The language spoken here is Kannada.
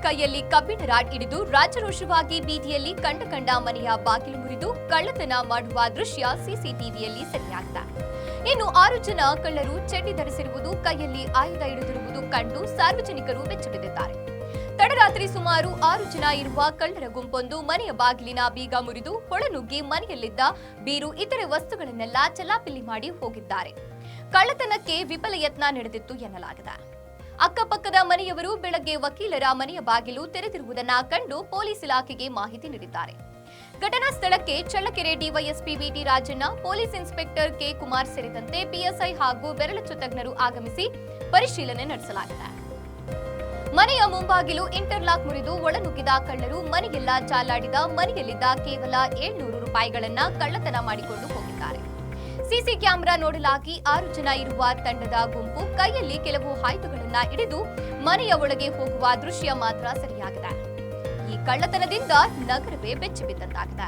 ಕೈಯಲ್ಲಿ ಕಬ್ಬಿಣ ರಾಡ್ ಹಿಡಿದು ರಾಜರೋಷವಾಗಿ ಬೀದಿಯಲ್ಲಿ ಕಂಡ ಮನೆಯ ಬಾಗಿಲು ಮುರಿದು ಕಳ್ಳತನ ಮಾಡುವ ದೃಶ್ಯ ಸಿಸಿಟಿವಿಯಲ್ಲಿ ಸೆರೆಯಾಗಿದೆ. ಇನ್ನು 6 ಜನ ಕಳ್ಳರು ಚಡ್ಡಿ ಧರಿಸಿರುವುದು, ಕೈಯಲ್ಲಿ ಆಯುಧ ಹಿಡಿದಿರುವುದು ಕಂಡು ಸಾರ್ವಜನಿಕರು ಬೆಚ್ಚಿಬಿದ್ದಿದ್ದಾರೆ. ತಡರಾತ್ರಿ ಸುಮಾರು 6 ಜನ ಇರುವ ಕಳ್ಳರ ಗುಂಪೊಂದು ಮನೆಯ ಬಾಗಿಲಿನ ಬೀಗ ಮುರಿದು ಒಳನುಗ್ಗಿ ಮನೆಯಲ್ಲಿದ್ದ ಬೀರು ಇತರೆ ವಸ್ತುಗಳನ್ನೆಲ್ಲ ಚಲಾಪಿಲಿ ಮಾಡಿ ಹೋಗಿದ್ದಾರೆ. ಕಳ್ಳತನಕ್ಕೆ ವಿಫಲ ಯತ್ನ ನಡೆದಿತ್ತು ಎನ್ನಲಾಗಿದೆ. ಅಕ್ಕಪಕ್ಕದ ಮನೆಯವರು ಬೆಳಗ್ಗೆ ವಕೀಲರ ಮನೆಯ ಬಾಗಿಲು ತೆರೆದಿರುವುದನ್ನು ಕಂಡು ಪೊಲೀಸ್ ಇಲಾಖೆಗೆ ಮಾಹಿತಿ ನೀಡಿದ್ದಾರೆ. ಘಟನಾ ಸ್ಥಳಕ್ಕೆ Challakere DYSP VT Rajanna, police inspector K Kumar ಸೇರಿದಂತೆ ಪಿಎಸ್ಐ ಹಾಗೂ ಬೆರಳಚ್ಚು ತಜ್ಞರು ಆಗಮಿಸಿ ಪರಿಶೀಲನೆ ನಡೆಸಲಾಗಿದೆ. ಮನೆಯ ಮುಂಬಾಗಿಲು ಇಂಟರ್ಲಾಕ್ ಮುರಿದು ಒಳನುಗ್ಗಿದ ಕಳ್ಳರು ಮನೆಗೆಲ್ಲ ಜಾಲಾಡಿದ ಮನೆಯಲ್ಲಿದ್ದ ಕೇವಲ 700 ರೂಪಾಯಿಗಳನ್ನ ಕಳ್ಳತನ ಮಾಡಿಕೊಂಡು ಹೋಗಿದ್ದಾರೆ. ಸಿಸಿ ಕ್ಯಾಮೆರಾ ನೋಡಲಾಗಿ 6 ಜನ ಇರುವ ತಂಡದ ಗುಂಪು ಕೈಯಲ್ಲಿ ಕೆಲವು ಆಯುಧಗಳನ್ನ ಹಿಡಿದು ಮನೆಯ ಒಳಗೆ ಹೋಗುವ ದೃಶ್ಯ ಮಾತ್ರ ಸರಿಯಾಗಿದೆ. ಈ ಕಳ್ಳತನದಿಂದ ನಗರವೇ ಬೆಚ್ಚಿಬಿದ್ದಂತಾಗಿದೆ.